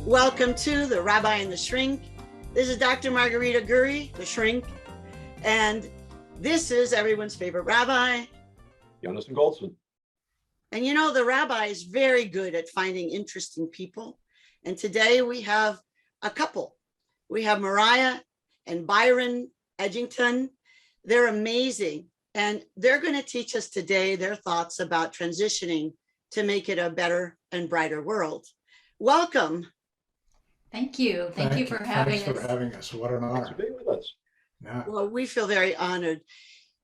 Welcome to the Rabbi and The Shrink. This is Dr. Margarita Gurri, The Shrink, and this is everyone's favorite rabbi, Yonason Goldson. And you know, the rabbi is very good at finding interesting people. And today we have a couple. We have Mariah and Byron Edgington. They're amazing. And they're going to teach us today their thoughts about transitioning to make it a better and brighter world. Welcome. Thank you. Thank you for having us. Thanks for having us. What an honor. Thanks for being with us. Yeah. Well, we feel very honored.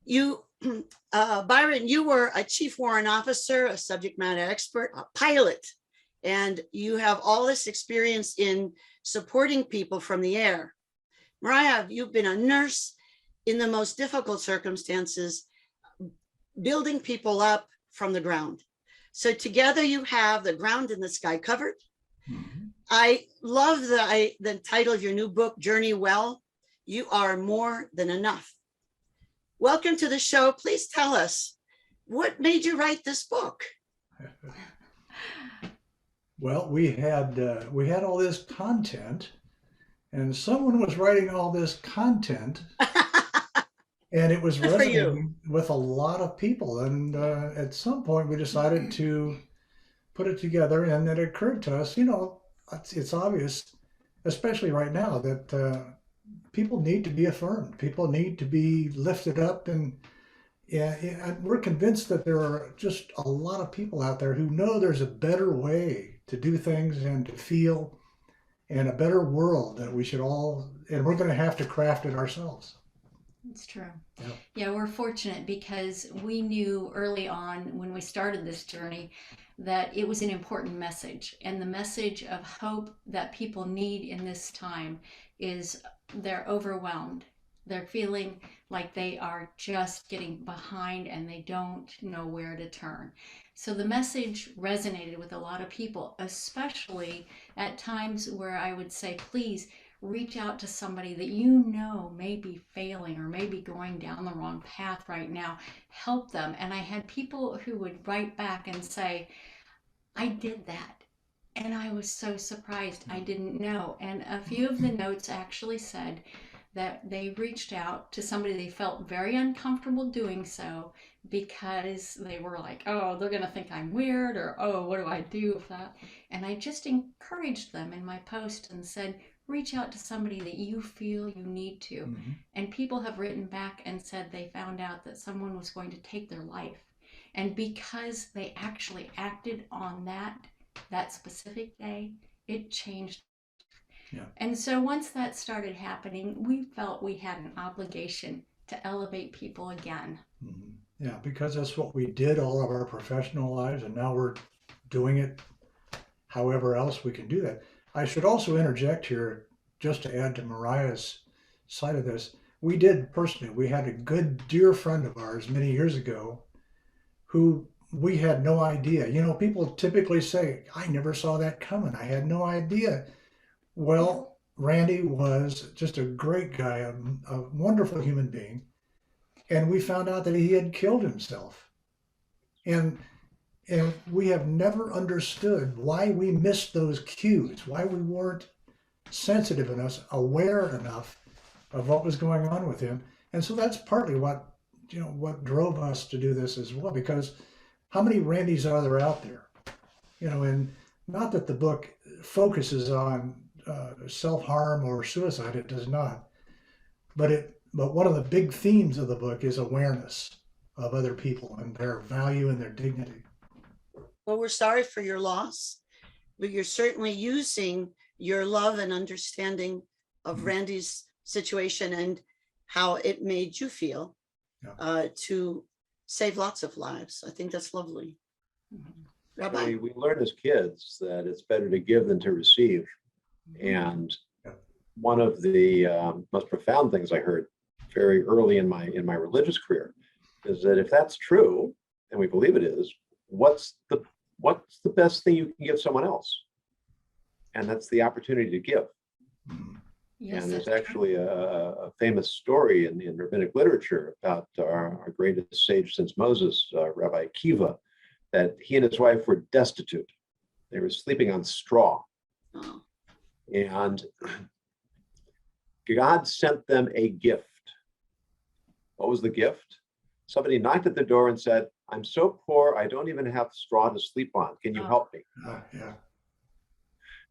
You, Byron, you were a chief warrant officer, a subject matter expert, a pilot, and you have all this experience in supporting people from the air. Mariah, you've been a nurse in the most difficult circumstances, building people up from the ground. So together you have the ground and the sky covered. Mm-hmm. I love the title of your new book, Journey Well. You are more than enough. Welcome to the show. Please tell us, what made you write this book? Well, we had all this content, and someone was writing all this content, and it was resonating with a lot of people. And at some point, we decided to put it together, and it occurred to us, it's obvious, especially right now, that people need to be affirmed. People need to be lifted up. And we're convinced that there are just a lot of people out there who know there's a better way to do things and to feel, and a better world that we should all, and we're going to have to craft it ourselves. It's true. Yeah, we're fortunate because we knew early on when we started this journey that it was an important message, and the message of hope that people need in this time is they're overwhelmed. They're feeling like they are just getting behind and they don't know where to turn. So the message resonated with a lot of people, especially at times where I would say, please reach out to somebody that you know may be failing or may be going down the wrong path right now. Help them. And I had people who would write back and say, I did that, and I was so surprised. I didn't know. And a few of the notes actually said that they reached out to somebody they felt very uncomfortable doing so because they were like, oh, they're going to think I'm weird, or, oh, what do I do with that? And I just encouraged them in my post and said, reach out to somebody that you feel you need to. Mm-hmm. And people have written back and said they found out that someone was going to take their life. And because they actually acted on that specific day, it changed. Yeah. And so once that started happening, we felt we had an obligation to elevate people again. Mm-hmm. Yeah, because that's what we did all of our professional lives, and now we're doing it however else we can do that. I should also interject here, just to add to Mariah's side of this. We did personally, we had a good dear friend of ours many years ago who we had no idea. People typically say, I never saw that coming. I had no idea. Well, Randy was just a great guy, a wonderful human being. And we found out that he had killed himself. And we have never understood why we missed those cues, why we weren't sensitive enough, aware enough of what was going on with him. And so that's partly what drove us to do this as well, because how many Randys are there out there? And not that the book focuses on self-harm or suicide, it does not. But one of the big themes of the book is awareness of other people and their value and their dignity. Well, we're sorry for your loss, but you're certainly using your love and understanding of Randy's situation and how it made you feel to save lots of lives. I think that's lovely. Mm-hmm. Rabbi? We learned as kids that it's better to give than to receive. And one of the most profound things I heard very early in my religious career is that if that's true, and we believe it is, what's the best thing you can give someone else? And that's the opportunity to give. Yes, and there's actually a famous story in rabbinic literature about our greatest sage since Moses, Rabbi Akiva, that he and his wife were destitute. They were sleeping on straw. And God sent them a gift. What was the gift? Somebody knocked at the door and said, I'm so poor, I don't even have straw to sleep on. Can you help me? Yeah.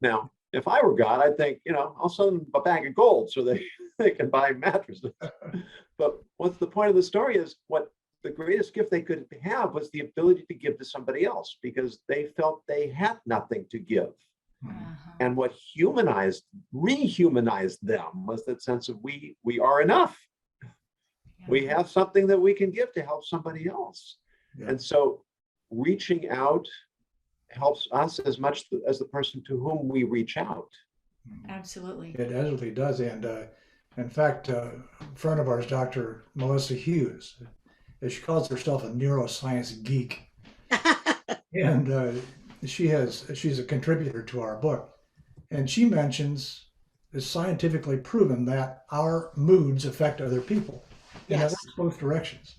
Now, if I were God, I'd think, I'll send them a bag of gold so they can buy mattresses. But what's the point of the story is what the greatest gift they could have was the ability to give to somebody else, because they felt they had nothing to give. And what rehumanized them was that sense of we are enough. We have something that we can give to help somebody else. Yeah. And so reaching out helps us as much as the person to whom we reach out. Absolutely. It absolutely does. And in fact, a friend of ours, Dr. Melissa Hughes, she calls herself a neuroscience geek. And she's a contributor to our book. And she mentions it's scientifically proven that our moods affect other people. Yes. In both directions.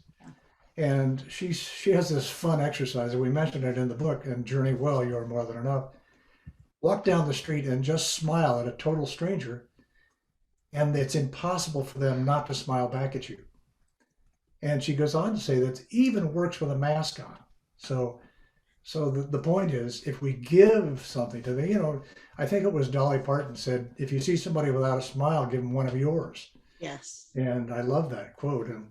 And she has this fun exercise, and we mentioned it in the book, and Journey Well, You Are More Than Enough. Walk down the street and just smile at a total stranger, and it's impossible for them not to smile back at you. And she goes on to say that it even works with a mask on. So the point is, if we give something to them, I think it was Dolly Parton said, if you see somebody without a smile, give them one of yours. Yes. And I love that quote. And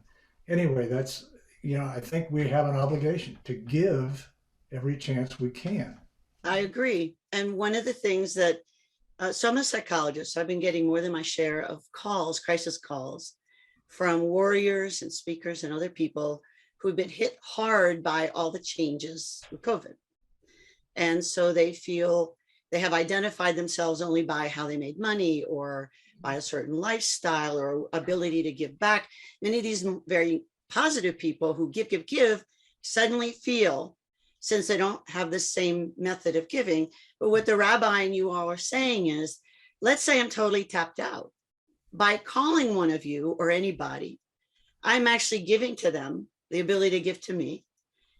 anyway, that's, I think we have an obligation to give every chance we can. I agree. And one of the things that, so I'm a psychologist, so I've been getting more than my share of calls, crisis calls, from warriors and speakers and other people who've been hit hard by all the changes with COVID. And so they feel they have identified themselves only by how they made money or by a certain lifestyle or ability to give back. Many of these very positive people who give suddenly feel, since they don't have the same method of giving, but what the rabbi and you all are saying is, let's say I'm totally tapped out. By calling one of you or anybody, I'm actually giving to them the ability to give to me.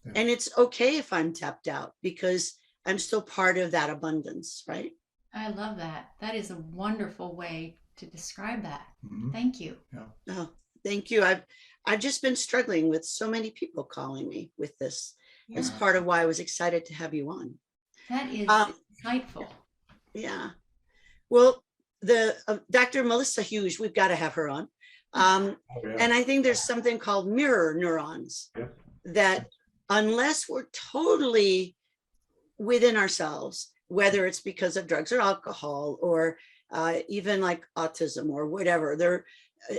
Yeah. And it's okay if I'm tapped out because I'm still part of that abundance, right? I love that. That is a wonderful way to describe that. Mm-hmm. Thank you. Yeah. Oh, thank you. I've just been struggling with so many people calling me with this. Yeah. It's part of why I was excited to have you on. That is insightful. Yeah. Well, the Dr. Melissa Hughes, we've got to have her on. And I think there's something called mirror neurons that unless we're totally within ourselves, whether it's because of drugs or alcohol or even like autism or whatever,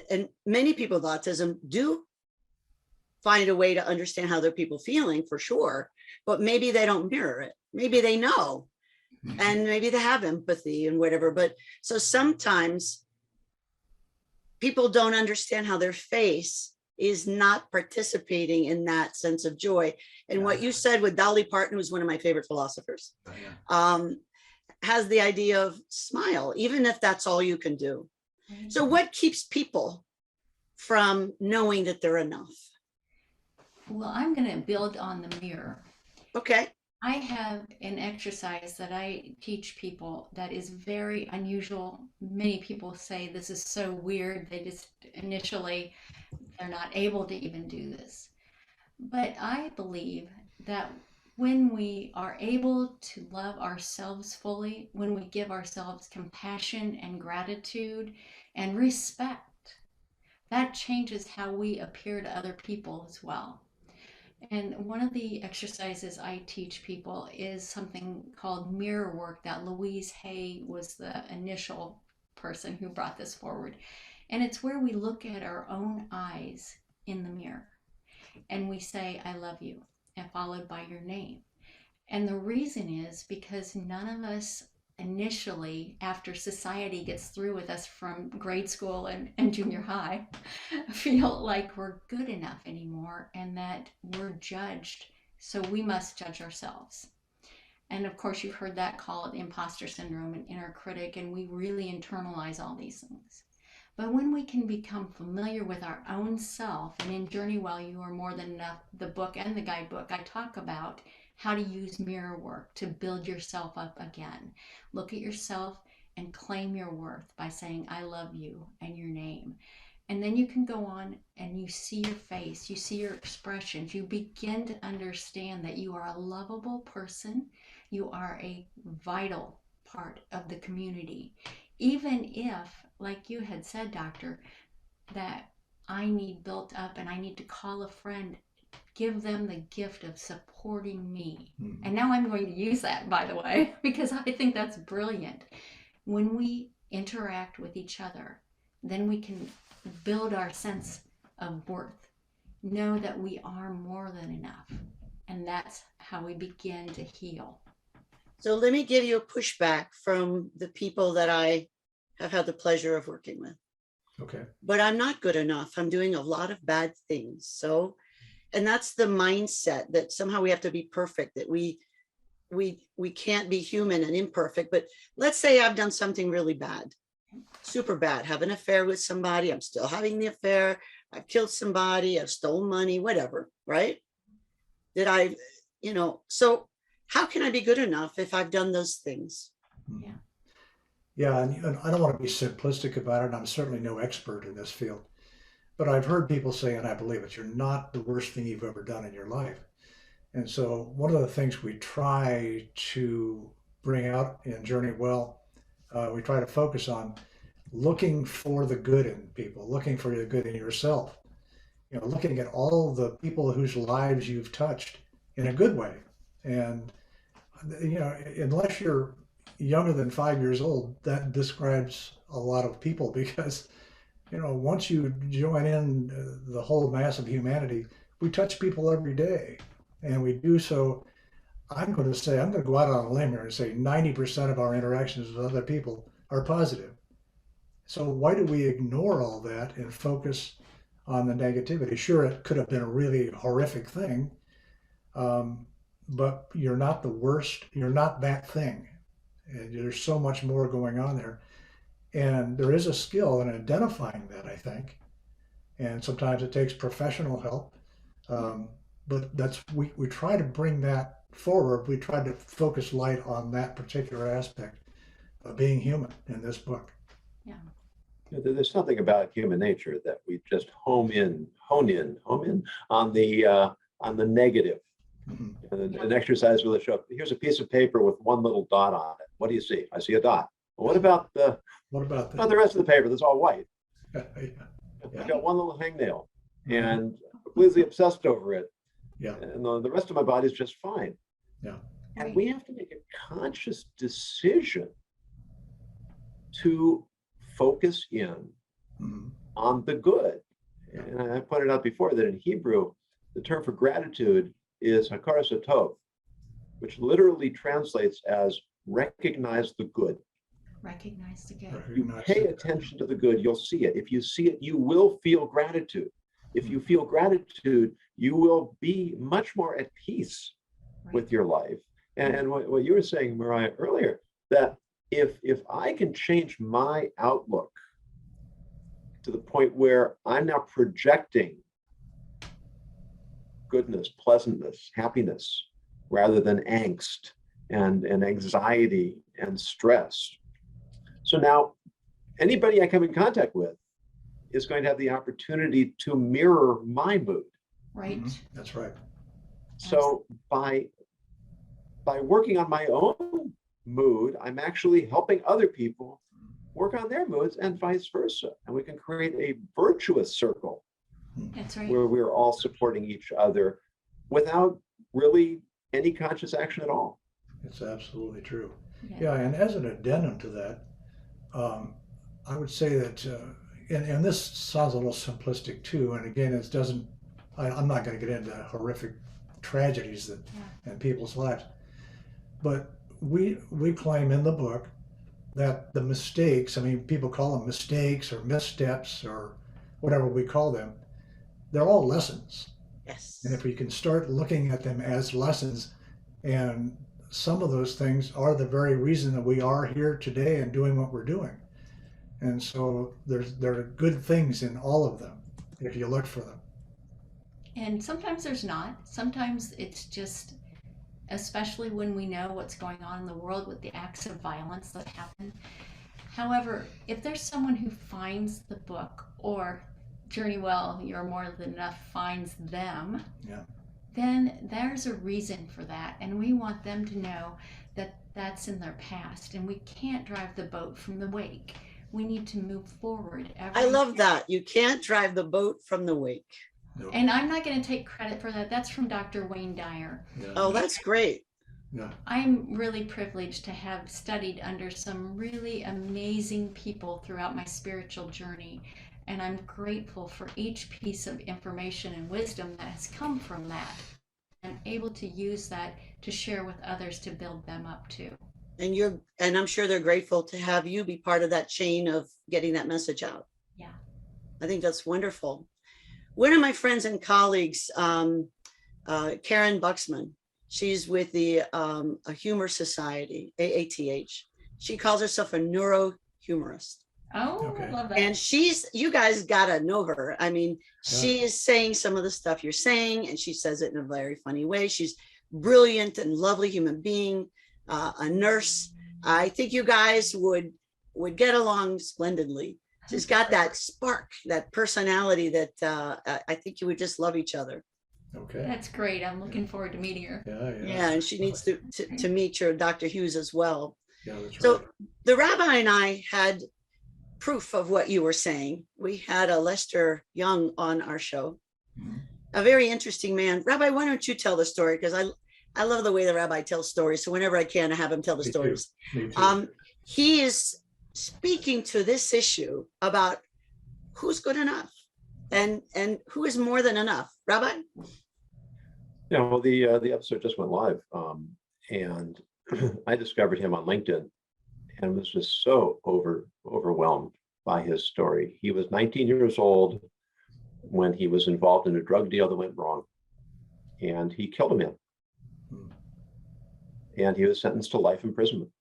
and many people with autism do find a way to understand how other people feeling for sure, but maybe they don't mirror it. Maybe they know, and maybe they have empathy and whatever. But so sometimes people don't understand how their face is not participating in that sense of joy. And what you said with Dolly Parton, who's one of my favorite philosophers, has the idea of smile, even if that's all you can do. So what keeps people from knowing that they're enough? Well, I'm going to build on the mirror. Okay. I have an exercise that I teach people that is very unusual. Many people say this is so weird. They just initially, they're not able to even do this. But I believe that when we are able to love ourselves fully, when we give ourselves compassion and gratitude and respect, that changes how we appear to other people as well. And one of the exercises I teach people is something called mirror work that Louise Hay was the initial person who brought this forward. And it's where we look at our own eyes in the mirror and we say, I love you, and followed by your name. And the reason is because none of us initially, after society gets through with us from grade school and junior high, feel like we're good enough anymore and that we're judged. So we must judge ourselves. And of course, you've heard that called imposter syndrome and inner critic, and we really internalize all these things. But when we can become familiar with our own self, and in Journey Well, You Are More Than Enough, the book and the guidebook, I talk about how to use mirror work to build yourself up again. Look at yourself and claim your worth by saying, I love you and your name. And then you can go on and you see your face, you see your expressions, you begin to understand that you are a lovable person, you are a vital part of the community. Even if, like you had said, Doctor, that I need built up and I need to call a friend, give them the gift of supporting me. Mhm. And now I'm going to use that, by the way, because I think that's brilliant. When we interact with each other, then we can build our sense of worth, know that we are more than enough. And that's how we begin to heal. So let me give you a pushback from the people that I have had the pleasure of working with. Okay. But I'm not good enough. I'm doing a lot of bad things. So, and that's the mindset that somehow we have to be perfect, that we can't be human and imperfect. But let's say I've done something really bad, super bad, have an affair with somebody. I'm still having the affair. I've killed somebody. I've stolen money, whatever, right? Did I, so how can I be good enough if I've done those things? Yeah. Yeah, and I don't want to be simplistic about it, and I'm certainly no expert in this field, but I've heard people say, and I believe it, you're not the worst thing you've ever done in your life. And so one of the things we try to bring out in Journey Well, we try to focus on looking for the good in people, looking for the good in yourself, looking at all the people whose lives you've touched in a good way. And, unless you're younger than 5 years old, that describes a lot of people because, once you join in the whole mass of humanity, we touch people every day. And we do so, I'm going to go out on a limb here and say 90% of our interactions with other people are positive. So why do we ignore all that and focus on the negativity? Sure, it could have been a really horrific thing, but you're not the worst. You're not that thing. And there's so much more going on there. And there is a skill in identifying that, I think. And sometimes it takes professional help. But we try to bring that forward. We try to focus light on that particular aspect of being human in this book. Yeah. There's something about human nature that we just hone in on the negative. Mm-hmm. And an exercise will show up. Here's a piece of paper with one little dot on it. What do you see? I see a dot. Well, what about the rest of the paper that's all white? Yeah. I've got one little hangnail and completely obsessed over it. Yeah. And the rest of my body is just fine. Yeah. And we have to make a conscious decision to focus in on the good. And I pointed out before that in Hebrew, the term for gratitude is hakara satov, which literally translates as recognize the good. Recognize the good. You pay attention to the good, you'll see it. If you see it, you will feel gratitude. If you feel gratitude, you will be much more at peace with your life. And what you were saying, Mariah, earlier, that if I can change my outlook to the point where I'm now projecting goodness, pleasantness, happiness, rather than angst and anxiety and stress. So now anybody I come in contact with is going to have the opportunity to mirror my mood. Right. That's right. So by working on my own mood, I'm actually helping other people work on their moods and vice versa. And we can create a virtuous circle. That's right. Where we're all supporting each other without really any conscious action at all. It's absolutely true. Yeah, and as an addendum to that, I would say that, and this sounds a little simplistic too, and again, I'm not going to get into horrific tragedies that in people's lives, but we claim in the book that the mistakes, people call them mistakes or missteps or whatever we call them, they're all lessons. Yes. And if we can start looking at them as lessons, and some of those things are the very reason that we are here today and doing what we're doing. And so there are good things in all of them if you look for them. And sometimes there's not. Sometimes it's just, especially when we know what's going on in the world with the acts of violence that happen, However, if there's someone who finds the book, or Journey Well, You're More Than Enough finds them, Yeah. then there's a reason for that. And we want them to know that that's in their past, and we can't drive the boat from the wake. We need to move forward. I love that. You can't drive the boat from the wake. No. And I'm not going to take credit for that. That's from Dr. Wayne Dyer. Yeah. Oh, that's great. Yeah. I'm really privileged to have studied under some really amazing people throughout my spiritual journey. And I'm grateful for each piece of information and wisdom that has come from that. I'm able to use that to share with others to build them up too. And I'm sure they're grateful to have you be part of that chain of getting that message out. Yeah. I think that's wonderful. One of my friends and colleagues, Karen Buxman, she's with the a Humor Society, AATH. She calls herself a neurohumorist. Oh, Okay. I love that. And you guys gotta know her. I mean, she is saying some of the stuff you're saying, and she says it in a very funny way. She's brilliant and lovely human being, a nurse. I think you guys would get along splendidly. She's got that spark, that personality that I think you would just love each other. Okay. That's great. I'm looking forward to meeting her. Yeah. Yeah, and she needs to meet your Dr. Hughes as well. Yeah, that's So right. the rabbi and I had proof of what you were saying. We had a Lester Young on our show, Mhm. a very interesting man. Rabbi, why don't you tell the story? Because I love the way the rabbi tells stories. So whenever I can, I have him tell the Me too. stories. Me too. He is speaking to this issue about who's good enough and who is more than enough. Rabbi? Yeah, well, the episode just went live, and I discovered him on LinkedIn and was just so overwhelmed by his story. He was 19 years old when he was involved in a drug deal that went wrong, and he killed a man. Hmm. And he was sentenced to life imprisonment.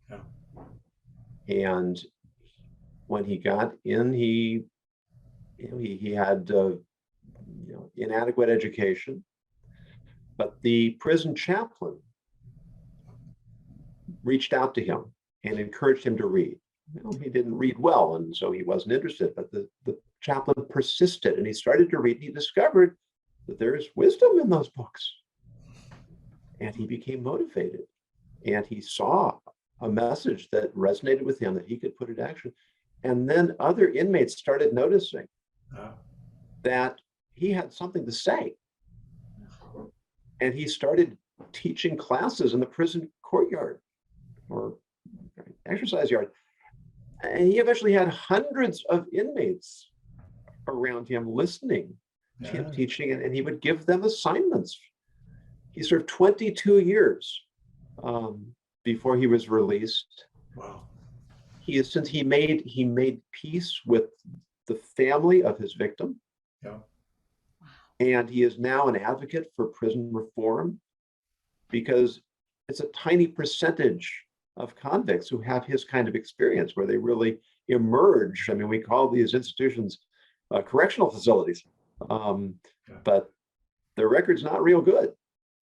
Yeah. And when he got in, he had inadequate education, but the prison chaplain reached out to him and encouraged him to read. He didn't read well, and so he wasn't interested, but the chaplain persisted, and he started to read, and he discovered that there's wisdom in those books. And he became motivated, and he saw a message that resonated with him that he could put into action. And then other inmates started noticing that he had something to say. And he started teaching classes in the prison courtyard or exercise yard. And he eventually had hundreds of inmates around him listening to him teaching, and he would give them assignments. He served 22 years before he was released. Wow. Since he made peace with the family of his victim. Yeah. And he is now an advocate for prison reform, because it's a tiny percentage of convicts who have his kind of experience where they really emerge. I mean, we call these institutions correctional facilities, but their record's not real good.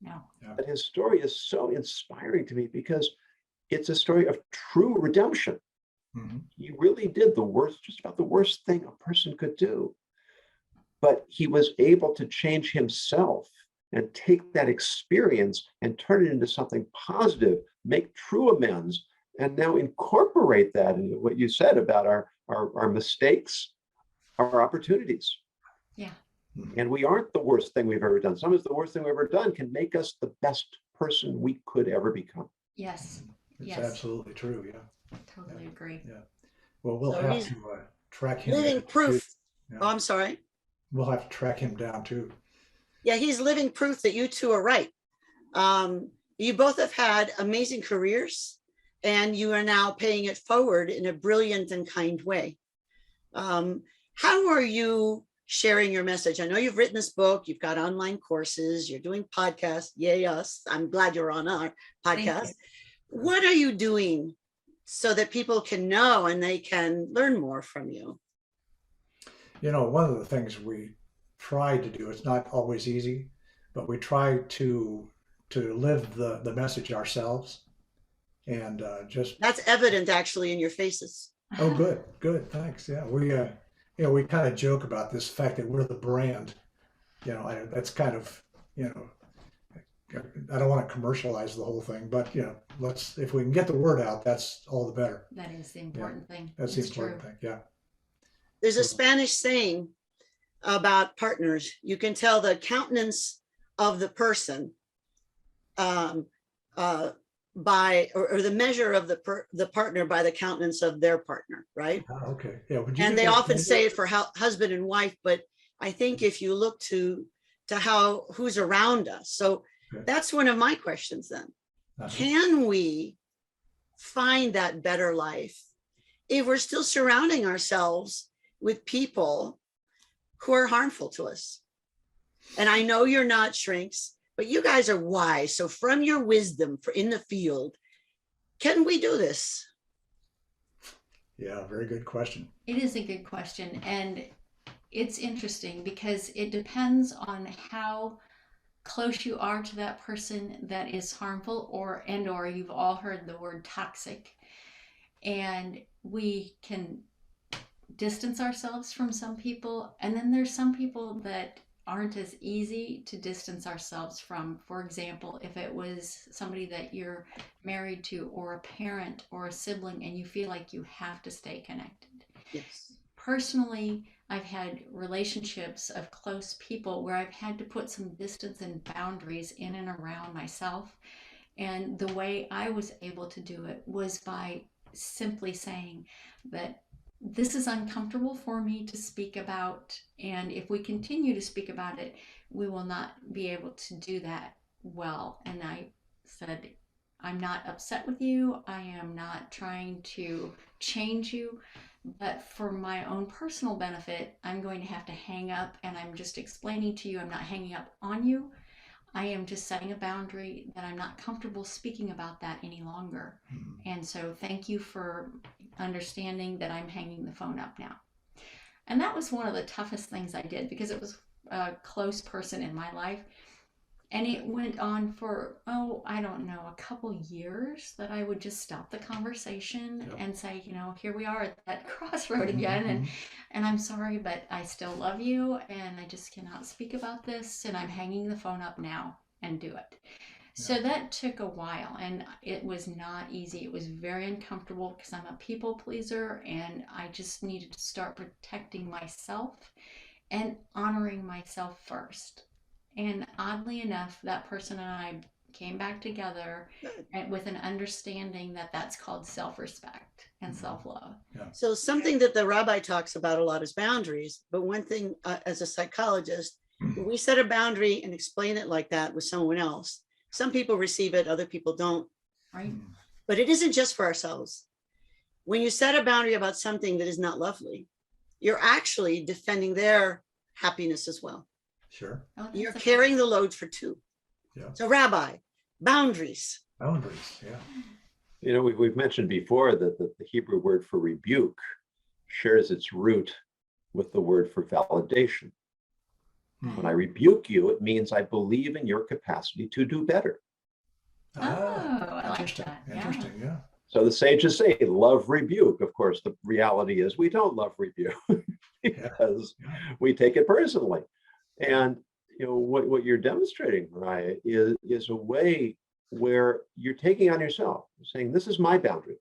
No. Yeah. But his story is so inspiring to me because it's a story of true redemption. Mm-hmm. He really did just about the worst thing a person could do. But he was able to change himself and take that experience and turn it into something positive, make true amends, and now incorporate that into what you said about our mistakes, our opportunities. Yeah. And we aren't the worst thing we've ever done. Sometimes the worst thing we've ever done can make us the best person we could ever become. Yes. It's Yes. absolutely true. Yeah. Totally agree. Yeah. Well, we'll So have he's to track him Living down, proof. too. Oh, I'm sorry. We'll have to track him down too. Yeah, he's living proof that you two are right. You both have had amazing careers, and you are now paying it forward in a brilliant and kind way. How are you sharing your message? I know you've written this book, you've got online courses, you're doing podcasts. Yay, us. I'm glad you're on our podcast. What are you doing so that people can know and they can learn more from you? You know, one of the things we try to do, it's not always easy, but we try to live the message ourselves And just, That's evident actually in your faces. oh, good, thanks. Yeah, we kind of joke about this fact that we're the brand. That's kind of, I don't want to commercialize the whole thing, but if we can get the word out, that's all the better. That is the important thing. That's the It's important true. thing. Yeah. There's a So- Spanish saying about partners. You can tell the countenance of the person by, or the measure of the partner by the countenance of their partner, right? Okay. Yeah. Would you And do they that often same say way? it for husband and wife, but I think if you look to who's around us. So Okay. that's one of my questions then. Uh-huh. Can we find that better life if we're still surrounding ourselves with people who are harmful to us? And I know you're not shrinks, but you guys are wise. So from your wisdom in the field, can we do this? Yeah, very good question. It is a good question. And it's interesting because it depends on how close you are to that person that is harmful, or you've all heard the word toxic. And we can distance ourselves from some people. And then there's some people that aren't as easy to distance ourselves from. For example, if it was somebody that you're married to, or a parent or a sibling, and you feel like you have to stay connected. Yes. Personally, I've had relationships of close people where I've had to put some distance and boundaries in and around myself. And the way I was able to do it was by simply saying that this is uncomfortable for me to speak about. And if we continue to speak about it, we will not be able to do that well. And I said, I'm not upset with you. I am not trying to change you. But for my own personal benefit, I'm going to have to hang up, and I'm just explaining to you, I'm not hanging up on you. I am just setting a boundary that I'm not comfortable speaking about that any longer. Mm-hmm. And so thank you for understanding that I'm hanging the phone up now. And that was one of the toughest things I did because it was a close person in my life. And it went on for, I don't know, a couple years that I would just stop the conversation Yep. and say, here we are at that crossroad again. Mhm. And I'm sorry, but I still love you. And I just cannot speak about this. And I'm hanging the phone up now and do it. So that took a while, and it was not easy. It was very uncomfortable because I'm a people pleaser, and I just needed to start protecting myself and honoring myself first. And oddly enough, that person and I came back together with an understanding that that's called self-respect and self-love. So something that the rabbi talks about a lot is boundaries. But one thing, as a psychologist, when we set a boundary and explain it like that with someone else, some people receive it, other people don't. Right? But it isn't just for ourselves. When you set a boundary about something that is not lovely, you're actually defending their happiness as well. Sure. You're carrying the load for two. Yeah. So rabbi, boundaries. Boundaries. Yeah. We've mentioned before that the Hebrew word for rebuke shares its root with the word for validation. When I rebuke you, it means I believe in your capacity to do better. I like Interesting. that. Interesting. Yeah. So the sages say, love rebuke. Of course, the reality is we don't love rebuke because we take it personally. And what you're demonstrating, Mariah, is a way where you're taking on yourself, saying, this is my boundary.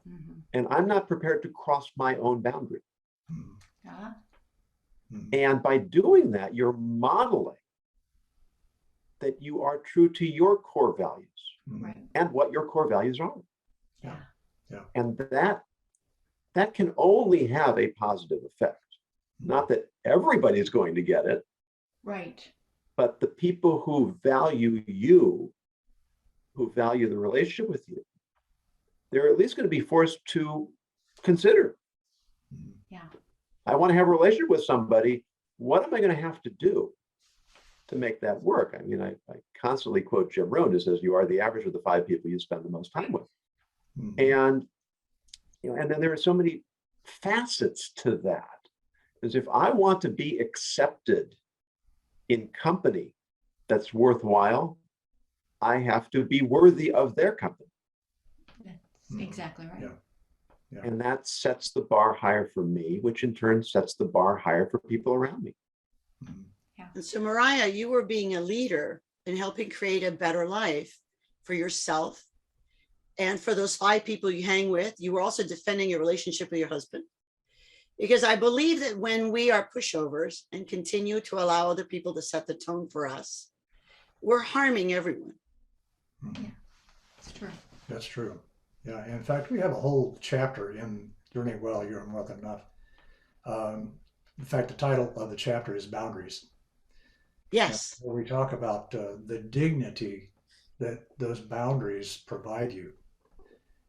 Mm-hmm. And I'm not prepared to cross my own boundary. Yeah. And by doing that, you're modeling that you are true to your core values Right. and what your core values are. Yeah. Yeah. And that can only have a positive effect. Not that everybody's going to get it, Right. but the people who value you, who value the relationship with you, they're at least going to be forced to consider. Yeah. I want to have a relationship with somebody. What am I going to have to do to make that work? I mean, I constantly quote Jim Rohn, who says, you are the average of the 5 people you spend the most time with. And then there are so many facets to that. Because if I want to be accepted in company that's worthwhile, I have to be worthy of their company. exactly right. Yeah. Yeah. And that sets the bar higher for me, which in turn sets the bar higher for people around me. Mhm. And so, Mariah, you were being a leader in helping create a better life for yourself and for those 5 people you hang with. You were also defending your relationship with your husband. Because I believe that when we are pushovers and continue to allow other people to set the tone for us, we're harming everyone. Mhm. It's true. That's true. Yeah. In fact, we have a whole chapter in Journey Well, You're More Than Enough. In fact, the title of the chapter is Boundaries. Yes. Where we talk about the dignity that those boundaries provide you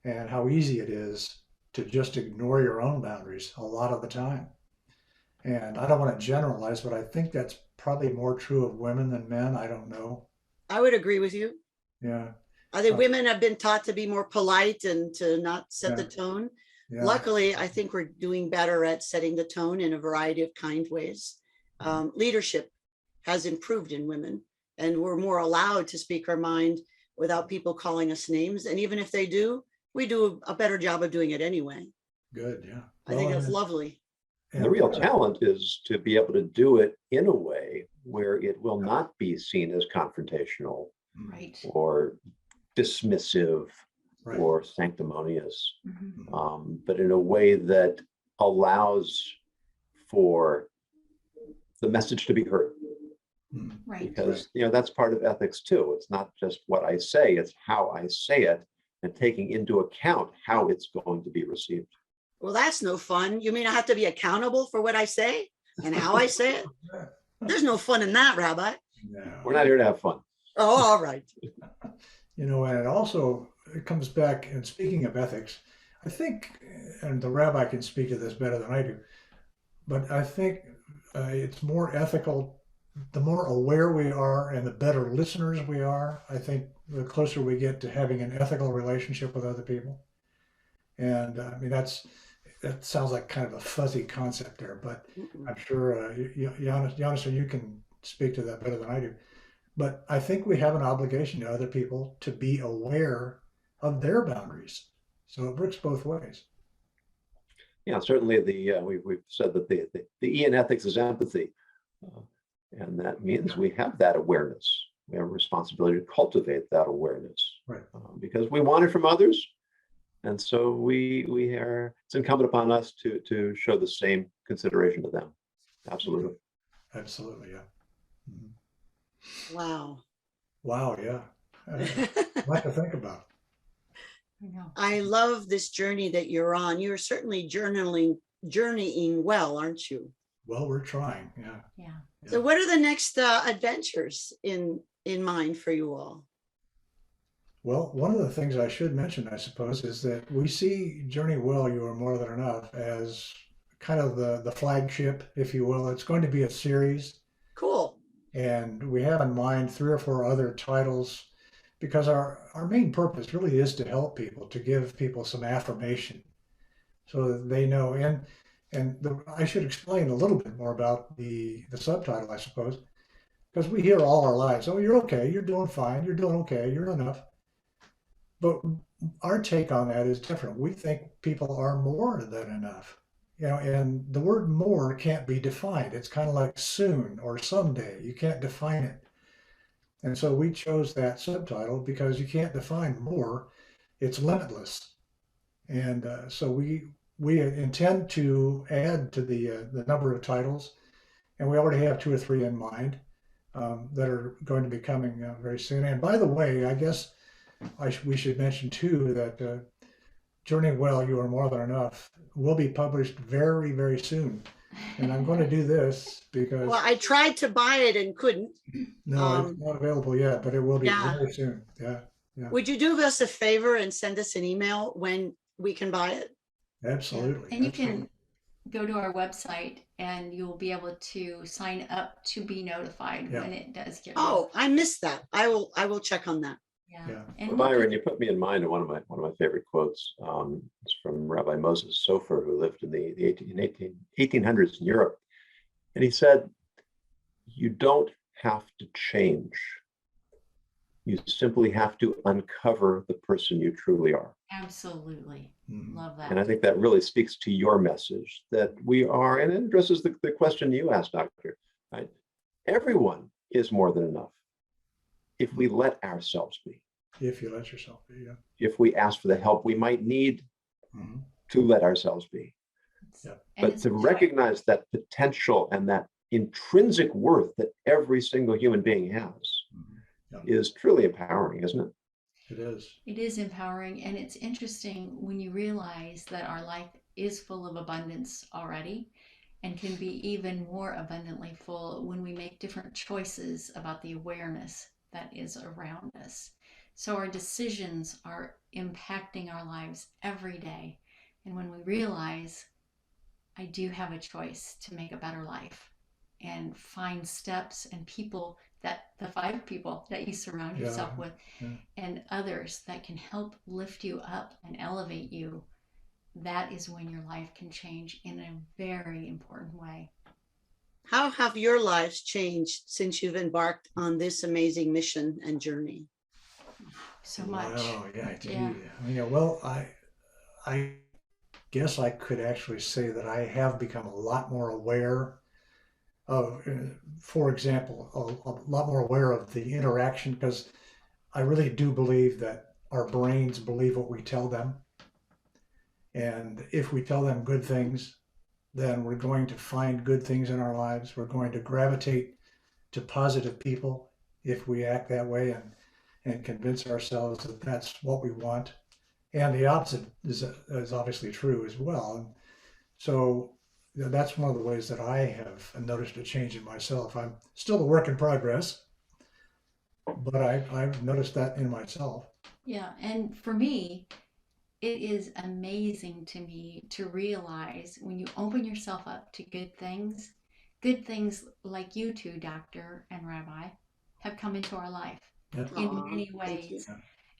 and how easy it is to just ignore your own boundaries a lot of the time. And I don't want to generalize, but I think that's probably more true of women than men. I don't know. I would agree with you. Yeah. I think women have been taught to be more polite and to not set the Yeah. tone. Yeah. Luckily, I think we're doing better at setting the tone in a variety of kind ways. Leadership has improved in women, and we're more allowed to speak our mind without people calling us names. And even if they do, we do a better job of doing it anyway. Good. Yeah. I think that's lovely. And the real talent is to be able to do it in a way where it will not be seen as confrontational Right. or dismissive Right. or sanctimonious, Mhm. but in a way that allows for the message to be heard. Mhm. Right. Because that's part of ethics too. It's not just what I say, it's how I say it and taking into account how it's going to be received. Well, that's no fun. You mean I have to be accountable for what I say and how I say it? There's no fun in that, Rabbi. No. We're not here to have fun. Oh, all right. And it also comes back, and speaking of ethics, I think, and the rabbi can speak to this better than I do, but I think it's more ethical. The more aware we are and the better listeners we are, I think the closer we get to having an ethical relationship with other people. And I mean, that sounds like kind of a fuzzy concept there, but I'm sure Yonason, you can speak to that better than I do. But I think we have an obligation to other people to be aware of their boundaries. So it works both ways. Yeah, certainly we've said that the E in ethics is empathy. And that means we have that awareness. We have a responsibility to cultivate that awareness, Right. Because we want it from others. And so it's incumbent upon us to show the same consideration to them. Absolutely. Absolutely. Yeah. Mhm. Wow. Wow. Yeah. A lot to think about. I know. I love this journey that you're on. You're certainly journeying well, aren't you? Well, we're trying. Yeah. Yeah. So what are the next adventures in mind for you all? Well, one of the things I should mention, I suppose, is that we see Journey Well, You Are More Than Enough as kind of the flagship, if you will. It's going to be a series, Cool. and we have in mind 3 or 4 other titles because our main purpose really is to help people, to give people some affirmation so that they know. I should explain a little bit more about the subtitle, I suppose, because we hear all our lives, oh, you're okay, you're doing fine, you're doing okay, you're enough. But our take on that is different. We think people are more than enough. And the word more can't be defined. It's kind of like soon or someday. You can't define it. And so we chose that subtitle because you can't define more. It's limitless. And so we intend to add to the number of titles, and we already have 2 or 3 in mind that are going to be coming very soon. And by the way, I guess we should mention too that Journey Well, You Are More Than Enough will be published very, very soon. And I'm going to do this because Well, I tried to buy it and couldn't. no, it's not available yet, but it will be Yeah. very soon. Yeah, Would you do us a favor and send us an email when we can buy it? absolutely. Yeah. And you absolutely. can go to our website and you'll be able to sign up to be notified Yeah. when it does get Oh, I missed that. I will check on that. yeah. Yeah. And Well, Byron, you put me in mind of one of my favorite quotes. It's from Rabbi Moses Sofer, who lived in the 1800s in Europe. And he said, "You don't have to change. You simply have to uncover the person you truly are. Absolutely. Mhm. Love that. And I think that really speaks to your message that we are, and it addresses the question you asked, Doctor, right? Everyone is more than enough if we let ourselves be, If you let yourself be, yeah. if we ask for the help we might need Mhm. to let ourselves be. Yeah. And But it's to recognize that potential and that intrinsic worth that every single human being has Mhm. Yeah, is truly empowering, isn't it? it is. It is empowering, and it's interesting when you realize that our life is full of abundance already and can be even more abundantly full when we make different choices about the awareness that is around us. So our decisions are impacting our lives every day. And when we realize I do have a choice to make a better life and find steps and people, that the 5 people that you surround Yeah, yourself with yeah. and others that can help lift you up and elevate you, that is when your life can change in a very important way. How have your lives changed since you've embarked on this amazing mission and journey? So much. Wow, yeah, Yeah. gee. Yeah, well, I guess I could actually say that I have become a lot more aware of, for example, a lot more aware of the interaction, because I really do believe that our brains believe what we tell them. And if we tell them good things, then we're going to find good things in our lives. We're going to gravitate to positive people if we act that way and convince ourselves that that's what we want. And the opposite is obviously true as well. And so that's one of the ways that I have noticed a change in myself. I'm still a work in progress, but I've noticed that in myself. Yeah. And for me, it is amazing to me to realize when you open yourself up to good things like you two, Doctor and Rabbi, have come into our life Yeah. in Aw, many thank you. ways.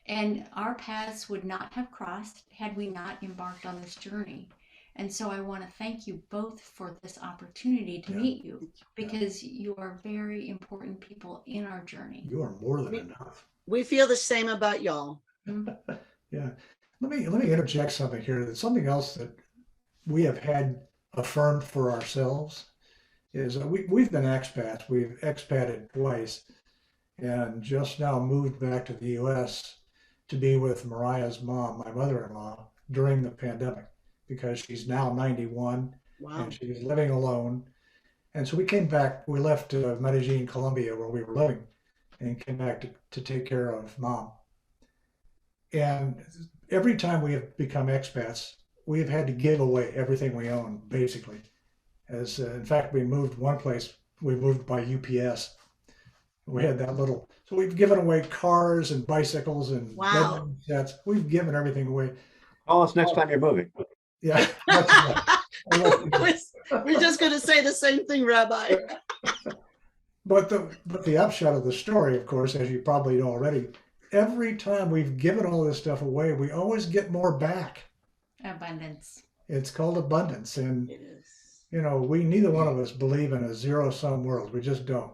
And our paths would not have crossed had we not embarked on this journey. And so I want to thank you both for this opportunity to Yeah. meet you, because you are very important people in our journey. You are more than We- enough. We feel the same about y'all. Yeah. Let me interject something here. That's something else that we have had affirmed for ourselves is that we've been expats. We've expated twice and just now moved back to the US to be with Mariah's mom, my mother-in-law, during the pandemic, because she's now 91 Wow. and she's living alone. And so we came back, we left Medellin, Colombia, where we were living, and came back to take care of mom. And every time we have become expats, we have had to give away everything we own, basically. As in fact, we moved one place, we moved by UPS. We had that little, so we've given away cars and bicycles and Wow. bedroom sets. We've given everything away. Call us next time you're moving. Yeah. We're just going to say the same thing, Rabbi. But the upshot of the story, of course, as you probably know already, every time we've given all this stuff away, we always get more back. Abundance. It's called abundance. And, It is. you know, we neither one of us believe in a zero-sum world. We just don't.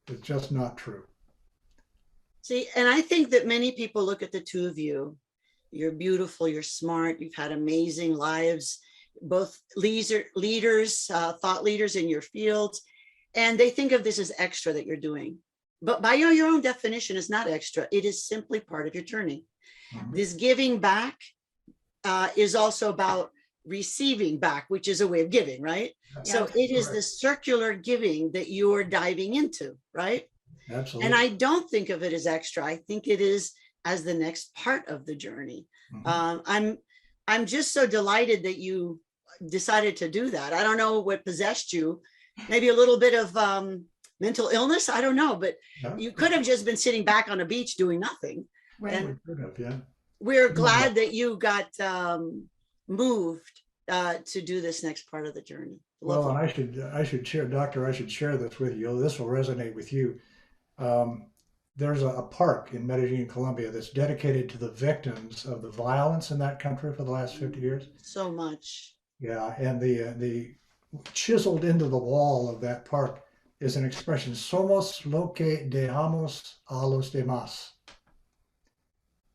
It's just not true. See, and I think that many people look at the two of you. You're beautiful, you're smart, you've had amazing lives, both leaders, thought leaders in your fields, and they think of this as extra that you're doing. But by your own definition, it's not extra. It is simply part of your journey. Mhm. This giving back is also about receiving back, which is a way of giving, right? So it is Correct. this circular giving that you're diving into, right? Absolutely. And I don't think of it as extra. I think it is as the next part of the journey. Mhm. I'm just so delighted that you decided to do that. I don't know what possessed you. Maybe a little bit of mental illness. I don't know, but Yeah. you could have just been sitting back on a beach doing nothing. Right. And We could have, yeah. we're Yeah. glad that you got moved to do this next part of the journey. Well, and Lovely. I should share, Doctor, I should share this with you. This will resonate with you. There's a park in Medellin, Colombia, that's dedicated to the victims of the violence in that country for the last 50 years. So much. Yeah, and the chiseled into the wall of that park is an expression, somos lo que dejamos a los demás.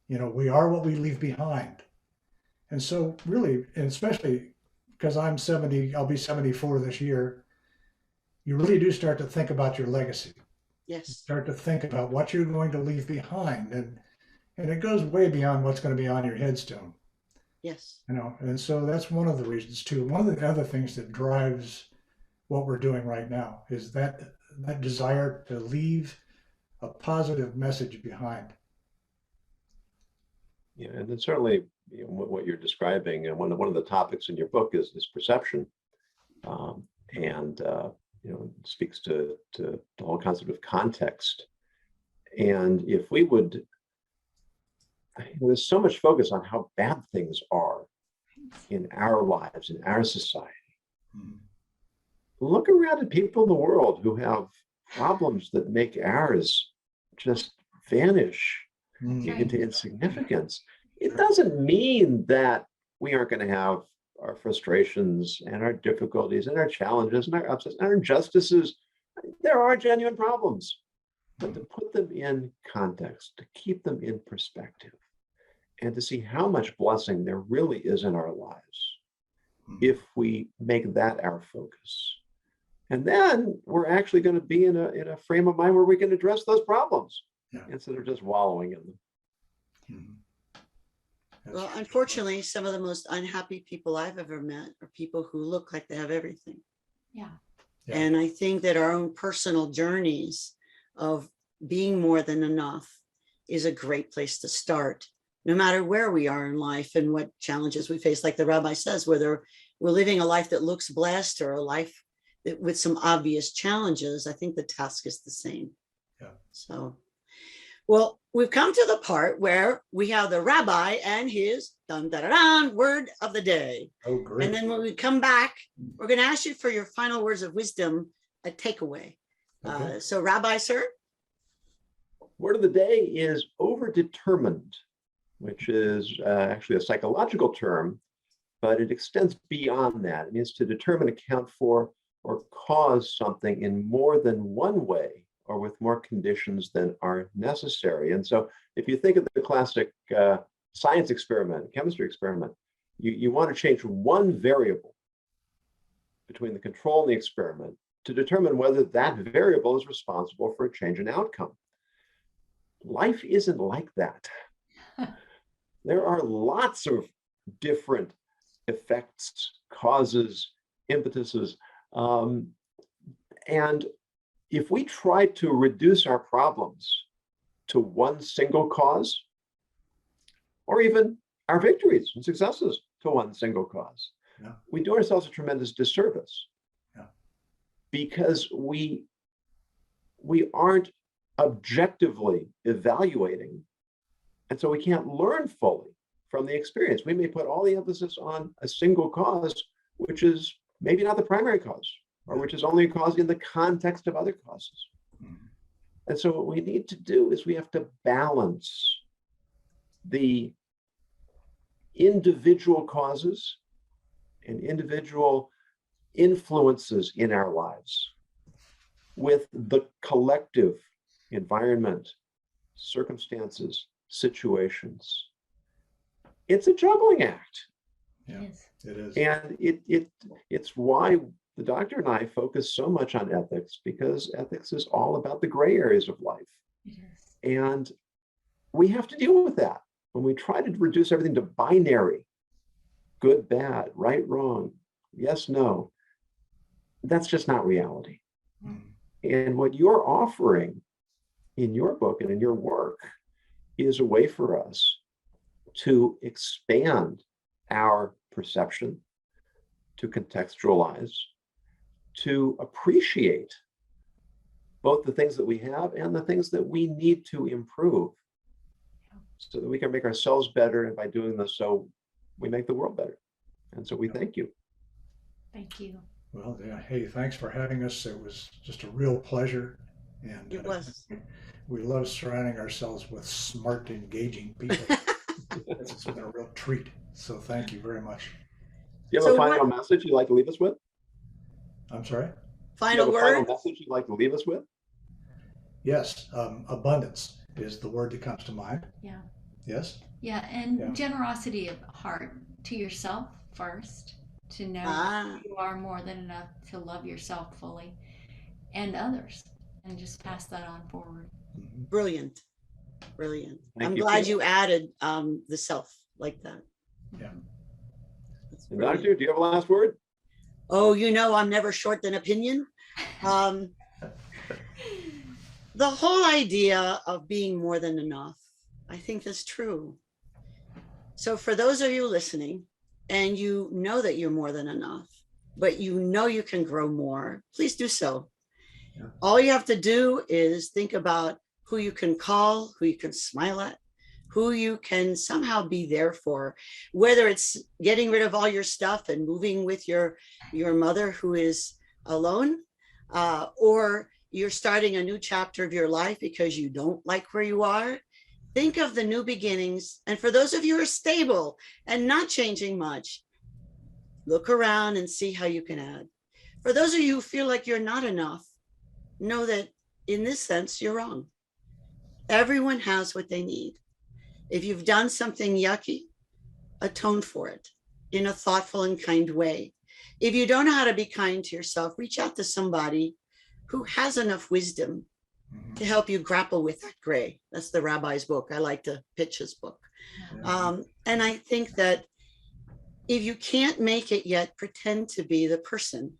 We are what we leave behind. And so really, and especially because I'm 70, I'll be 74 this year, you really do start to think about your legacy. Yes. Start to think about what you're going to leave behind. And it goes way beyond what's going to be on your headstone. Yes. And so that's one of the reasons too. One of the other things that drives what we're doing right now is that desire to leave a positive message behind. Yeah, and then certainly what you're describing, and one of the topics in your book is perception, and it speaks to the whole concept of context. And if we would, there's so much focus on how bad things are in our lives, in our society. Mhm. Look around at people in the world who have problems that make ours just vanish Mhm. into insignificance. It doesn't mean that we aren't going to have our frustrations and our difficulties and our challenges and our upsets and our injustices. There are genuine problems, but to put them in context, to keep them in perspective, and to see how much blessing there really is in our lives if we make that our focus. And then we're actually going to be in a frame of mind where we can address those problems instead of just wallowing in them. Mm-hmm. Well, unfortunately, some of the most unhappy people I've ever met are people who look like they have everything. Yeah. And I think that our own personal journeys of being more than enough is a great place to start, no matter where we are in life and what challenges we face. Like the rabbi says, whether we're living a life that looks blessed or a life that, with some obvious challenges, I think the task is the same. Yeah. So, well, we've come to the part where we have the rabbi and his word of the day. Oh, great. And then when we come back, we're going to ask you for your final words of wisdom, a takeaway. Okay. So, Rabbi, sir. Word of the day is overdetermined, which is actually a psychological term, but it extends beyond that. It means to determine, account for, or cause something in more than one way or with more conditions than are necessary. And so if you think of the classic science experiment, chemistry experiment, you want to change one variable between the control and the experiment to determine whether that variable is responsible for a change in outcome. Life isn't like that. There are lots of different effects, causes, impetuses. And if we try to reduce our problems to one single cause, or even our victories and successes to one single cause, we do ourselves a tremendous disservice. Because we aren't objectively evaluating, and so we can't learn fully from the experience. We may put all the emphasis on a single cause, which is maybe not the primary cause, or which is only a cause in the context of other causes. And so what we need to do is we have to balance the individual causes and individual influences in our lives with the collective environment, circumstances, situations. It's a juggling act. Yes. It is. And it's why the doctor and I focus so much on ethics, because ethics is all about the gray areas of life. Yes. And we have to deal with that. When we try to reduce everything to binary, good, bad, right, wrong, yes, no, that's just not reality. And what you're offering in your book and in your work is a way for us to expand our perception, to contextualize, to appreciate both the things that we have and the things that we need to improve so that we can make ourselves better. And by doing this, so we make the world better. And so we thank you. Thank you. Well, yeah. Hey, thanks for having us. It was just a real pleasure. And It was. We love surrounding ourselves with smart, engaging people. It's been a real treat. So thank you very much. Do you have So a final message you'd like to leave us with? I'm sorry? Final Do you have a final word. message you'd like to leave us with? Yes. Abundance is the word that comes to mind. Yeah. Yes. Yeah, and Yeah. generosity of heart to yourself first, to know Ah, you are more than enough to love yourself fully and others, and just pass that on forward. Mhm. brilliant. Brilliant. Thank I'm you, glad Peter. you added the self like that. Yeah. That's And brilliant. Doctor, do you have a last word? Oh, I'm never short an opinion. Um, the whole idea of being more than enough, I think that's true. So for those of you listening, and you know that you're more than enough, but you know you can grow more, please do so. Yeah. All you have to do is think about who you can call, who you can smile at, who you can somehow be there for, whether it's getting rid of all your stuff and moving with your mother who is alone, or you're starting a new chapter of your life because you don't like where you are. Think of the new beginnings. And for those of you who are stable and not changing much, look around and see how you can add. For those of you who feel like you're not enough, know that in this sense, you're wrong. Everyone has what they need. If you've done something yucky, atone for it in a thoughtful and kind way. If you don't know how to be kind to yourself, reach out to somebody who has enough wisdom to help you grapple with that gray. That's the rabbi's book. I like to pitch his book. And I think that if you can't make it yet, pretend to be the person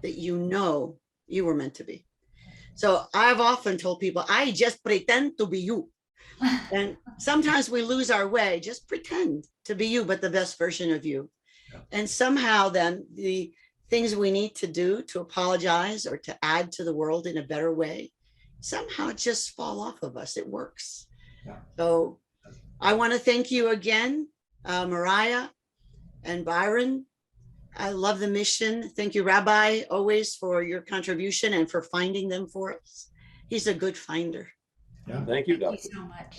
that you know you were meant to be. So I've often told people, I just pretend to be you. And sometimes we lose our way. Just pretend to be you, but the best version of you. Yeah. And somehow then the things we need to do to apologize or to add to the world in a better way, somehow just fall off of us. It works. Yeah. So I want to thank you again, Mariah and Byron. I love the mission. Thank you, Rabbi, always for your contribution and for finding them for us. He's a good finder. Yeah. Thank you, Thank Doctor.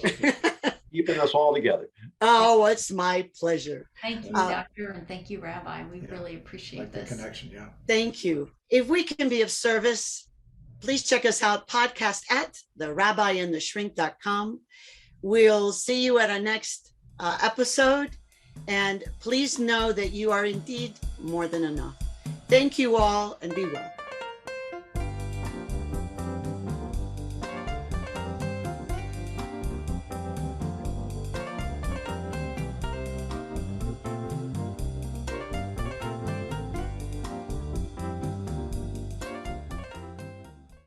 you so much. Keeping us all together. Oh, it's my pleasure. Thank you, Uh, Doctor, and thank you, Rabbi. We Yeah. really appreciate Like the this. connection. Yeah. Thank you. If we can be of service, please check us out, podcast at the Rabbi and The Shrink.com. We'll see you at our next episode. And please know that you are indeed more than enough. Thank you all and be well.